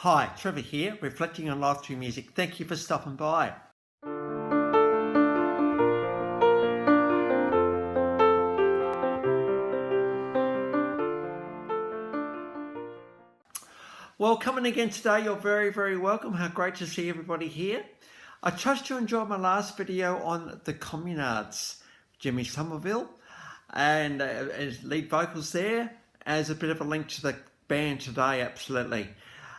Hi, Trevor here, reflecting on life through music. Thank you for stopping by. Well, coming again today, you're very, very welcome. How great to see everybody here. I trust you enjoyed my last video on the Communards, Jimmy Somerville, and as lead vocals there, as a bit of a link to the band today, absolutely.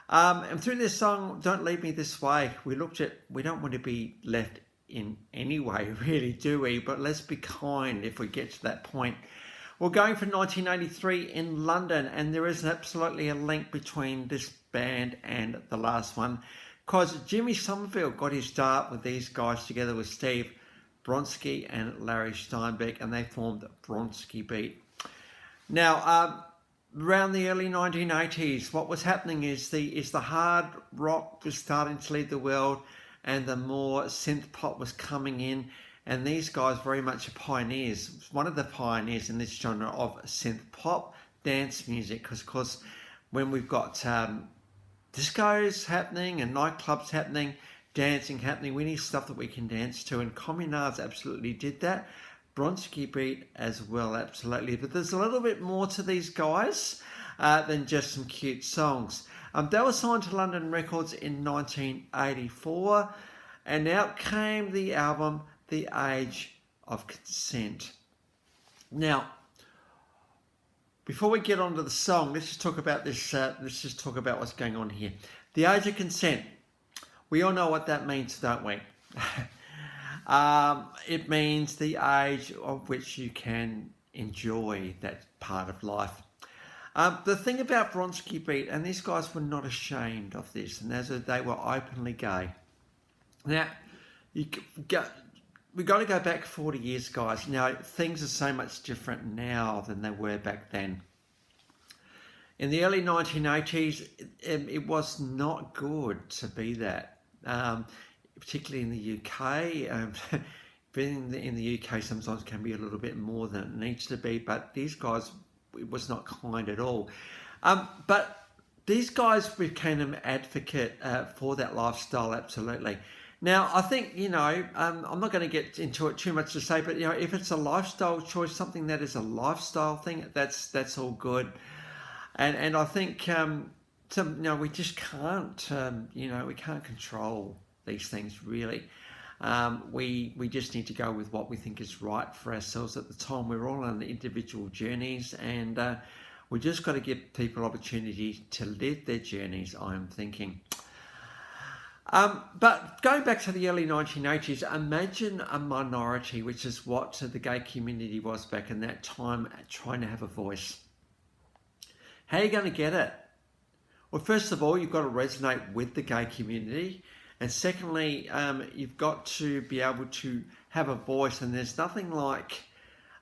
And through this song, Don't Leave Me This Way, we looked at, we don't want to be left in any way, really, do we? But let's be kind if we get to that point. We're going for 1983 in London, and there is absolutely a link between this band and the last one, because Jimmy Somerville got his start with these guys together with Steve Bronski and Larry Steinbeck, and they formed Bronski Beat. Now, around the early 1980s, what was happening is the hard rock was starting to lead the world, and the more synth pop was coming in, and these guys very much are pioneers, one of the pioneers in this genre of synth pop dance music, because of course when we've got discos happening and nightclubs happening, dancing happening, we need stuff that we can dance to, and Communards absolutely did that. Bronski Beat as well, absolutely. But there's a little bit more to these guys than just some cute songs. They were signed to London Records in 1984, and out came the album The Age of Consent. Now, before we get on to the song, let's just talk about this. Let's just talk about what's going on here. The Age of Consent. We all know what that means, don't we? It means the age of which you can enjoy that part of life. The thing about Bronski Beat, and these guys were not ashamed of this, and they were openly gay. Now, we got to go back 40 years, guys. Now, things are so much different now than they were back then. In the early 1980s, it was not good to be that. Particularly in the UK, being in the UK sometimes can be a little bit more than it needs to be, but these guys, it was not kind at all. But these guys became an advocate for that lifestyle, absolutely. Now, I think, I'm not going to get into it too much to say, but, if it's a lifestyle choice, something that is a lifestyle thing, that's all good. And I think, we just can't, we can't control these things really. We just need to go with what we think is right for ourselves at the time. We're all on individual journeys, and we just got to give people opportunity to live their journeys, I'm thinking. But going back to the early 1980s, imagine a minority, which is what the gay community was back in that time, trying to have a voice. How are you going to get it? Well, first of all, you've got to resonate with the gay community. And secondly, you've got to be able to have a voice, and there's nothing like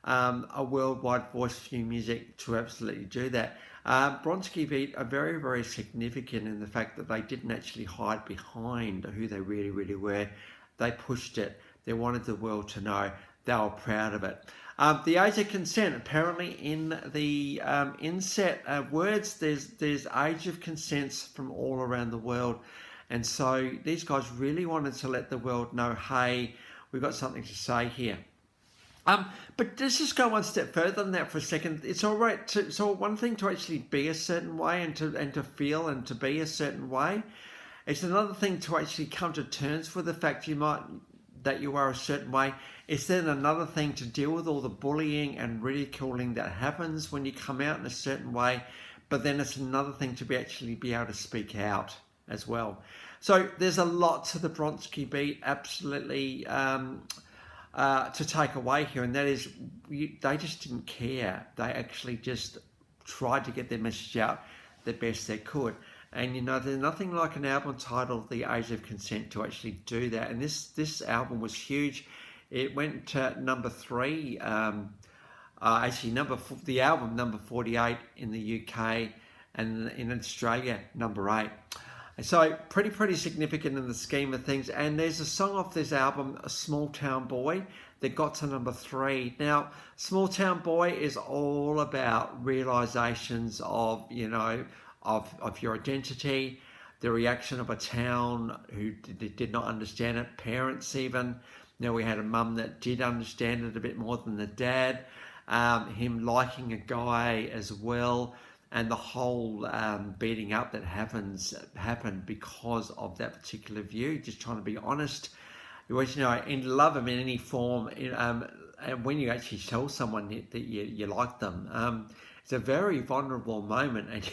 a worldwide voice for your music to absolutely do that. Bronski Beat are very, very significant in the fact that they didn't actually hide behind who they really, really were. They pushed it. They wanted the world to know. They were proud of it. The Age of Consent, apparently in the inset words, there's Age of Consents from all around the world. And so these guys really wanted to let the world know, hey, we've got something to say here. But let's just go one step further than that for a second. It's all right. It's all one thing to actually be a certain way and to feel and to be a certain way. It's another thing to actually come to terms with the fact that you are a certain way. It's then another thing to deal with all the bullying and ridiculing that happens when you come out in a certain way. But then it's another thing to actually be able to speak out as well. So there's a lot to the Bronski Beat, absolutely, to take away here, and that is they just didn't care. They actually just tried to get their message out the best they could. And there's nothing like an album titled The Age of Consent to actually do that. And this album was huge. It went to number 3, the album number 48 in the UK, and in Australia number 8. So pretty significant in the scheme of things. And there's a song off this album, A Smalltown Boy, that got to number 3. Now, Smalltown Boy is all about realizations of, of your identity, the reaction of a town who did not understand it, parents even. We had a mum that did understand it a bit more than the dad, him liking a guy as well, and the whole beating up that happened because of that particular view, just trying to be honest. In love them in any form, and when you actually tell someone that you like them, it's a very vulnerable moment, and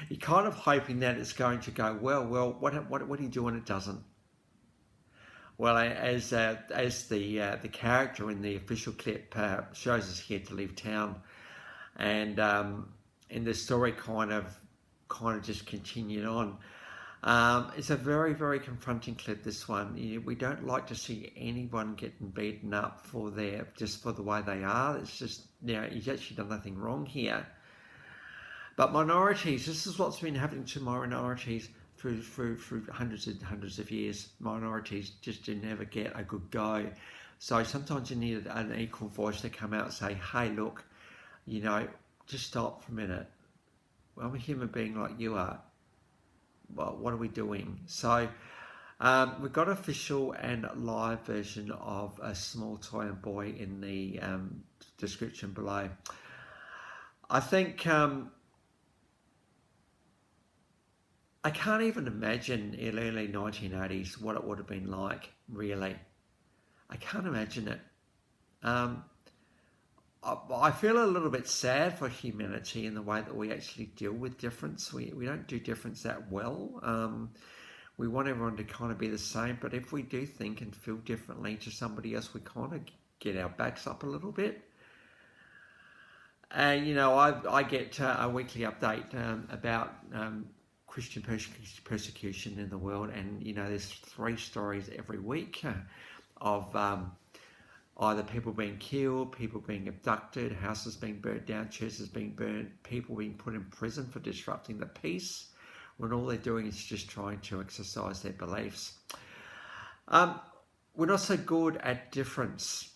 you're kind of hoping that it's going to go well. What do you do when it doesn't? Well, as the character in the official clip shows us here to leave town, and in the story kind of just continued on. It's a very, very confronting clip, this one. We don't like to see anyone getting beaten up for the way they are. It's just, he's actually done nothing wrong here. But minorities, this is what's been happening to minorities through hundreds and hundreds of years. Minorities just never get a good go. So sometimes you need an equal voice to come out and say, hey, look, just stop for a minute. Well, I'm a human being like you are. Well, what are we doing? So we've got official and live version of a Smalltown boy in the description below. I think I can't even imagine in the early 1980s what it would have been like, really. I can't imagine it. I feel a little bit sad for humanity in the way that we actually deal with difference. We don't do difference that well. We want everyone to kind of be the same, but if we do think and feel differently to somebody else, we kind of get our backs up a little bit. And, I get a weekly update about Christian persecution in the world, and, there's 3 stories every week of either people being killed, people being abducted, houses being burnt down, churches being burnt, people being put in prison for disrupting the peace, when all they're doing is just trying to exercise their beliefs. We're not so good at difference.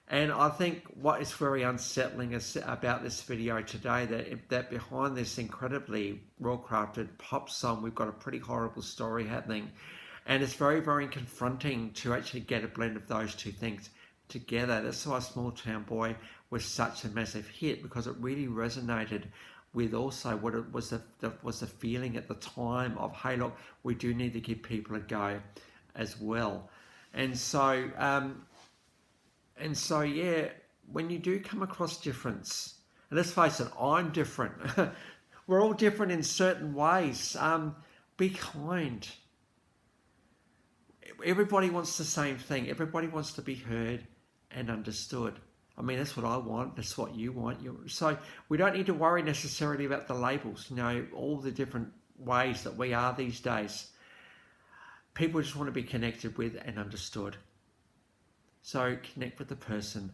And I think what is very unsettling about this video today, that behind this incredibly well-crafted pop song, we've got a pretty horrible story happening. And it's very, very confronting to actually get a blend of those two things together. That's why Smalltown Boy was such a massive hit, because it really resonated with also what it was the feeling at the time of, hey, look, we do need to give people a go as well. And so yeah, when you do come across difference, and let's face it, I'm different. We're all different in certain ways. Be kind. Everybody wants the same thing. Everybody wants to be heard and understood. I mean, that's what I want. That's what you want. So we don't need to worry necessarily about the labels, all the different ways that we are these days. People just want to be connected with and understood. So connect with the person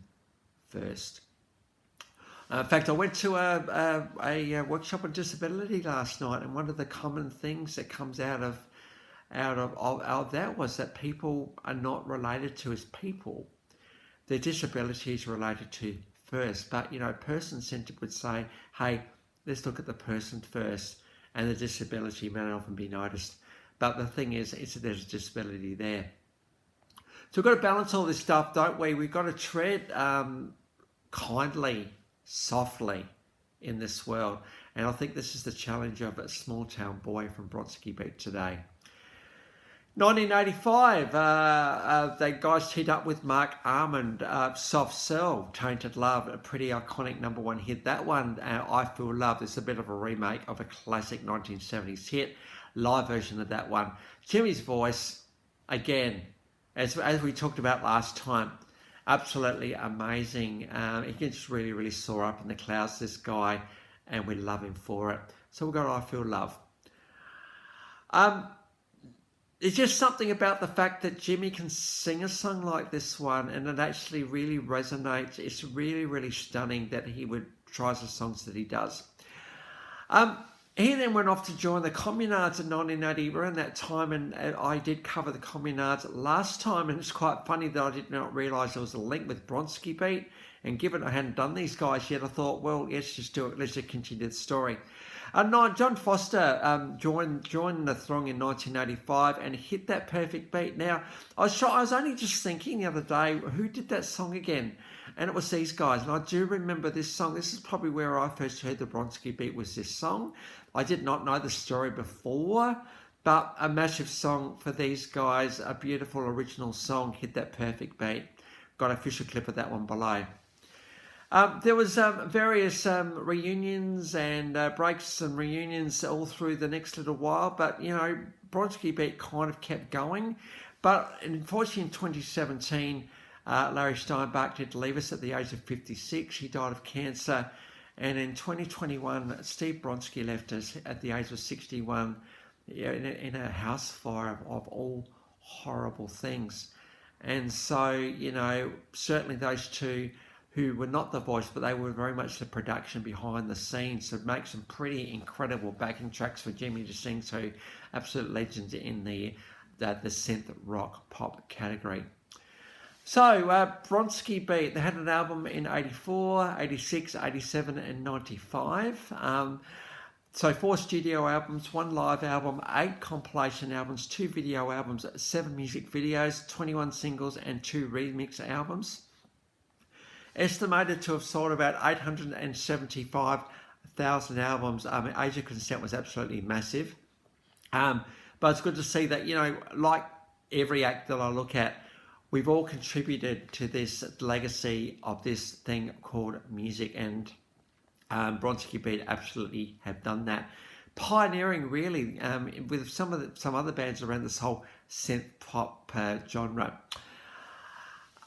first. In fact, I went to a workshop on disability last night, and one of the common things that comes out of that was that people are not related to as people. Their disability is related to first, but person-centered would say, hey, let's look at the person first, and the disability may not often be noticed. But the thing is, there's a disability there. So we've got to balance all this stuff, don't we? We've got to tread kindly, softly in this world. And I think this is the challenge of a Smalltown Boy from Bronski beat today. 1985, the guys teamed up with Mark Almond, Soft Cell, Tainted Love, a pretty iconic #1 hit. That one, I Feel Love, is a bit of a remake of a classic 1970s hit. Live version of that one. Jimmy's voice, again, as we talked about last time, absolutely amazing. He can just really, really soar up in the clouds, this guy, and we love him for it. So we've got I Feel Love. It's just something about the fact that Jimmy can sing a song like this one, and it actually really resonates. It's really, really stunning that he tries the songs that he does. He then went off to join the Communards in 1980, around that time, and I did cover the Communards last time, and it's quite funny that I did not realise there was a link with Bronski beat, and given I hadn't done these guys yet, I thought, well, let's just do it, let's just continue the story. John Foster joined the throng in 1985 and hit that perfect beat. Now, I was only just thinking the other day, who did that song again? And it was these guys. And I do remember this song. This is probably where I first heard the Bronski beat, was this song. I did not know the story before, but a massive song for these guys. A beautiful original song, hit that perfect beat. Got an official clip of that one below. There was various reunions and breaks and reunions all through the next little while, but you know, Bronski beat kind of kept going. But unfortunately in 2017, Larry Steinbach did leave us at the age of 56. He died of cancer. And in 2021, Steve Bronski left us at the age of 61 in a house fire of all horrible things. And so, you know, certainly those two who were not the voice, but they were very much the production behind the scenes to make some pretty incredible backing tracks for Jimmy to sing to, absolute legends in the synth rock pop category. So, Bronski beat, they had an album in 84, 86, 87 and 95. So 4 studio albums, 1 live album, 8 compilation albums, 2 video albums, 7 music videos, 21 singles and 2 remix albums. Estimated to have sold about 875,000 albums. Age of Consent was absolutely massive. But it's good to see that, you know, like every act that I look at, we've all contributed to this legacy of this thing called music, and Bronski Beat absolutely have done that, pioneering really with some other bands around this whole synth pop genre.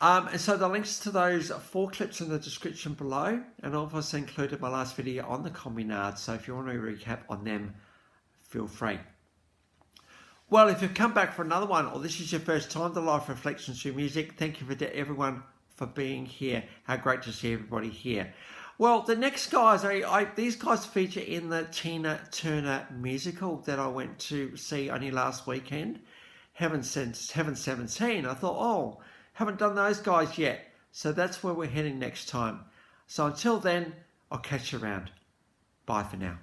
And so the links to those 4 clips in the description below, and I've also included my last video on the Communards, so if you want to recap on them, feel free. Well, if you've come back for another one, or this is your first time to Life Reflections Through Music, thank you to everyone for being here. How great to see everybody here. Well, the next guys, these guys feature in the Tina Turner musical that I went to see only last weekend, Heaven 17. I thought, oh, haven't done those guys yet. So that's where we're heading next time. So until then, I'll catch you around. Bye for now.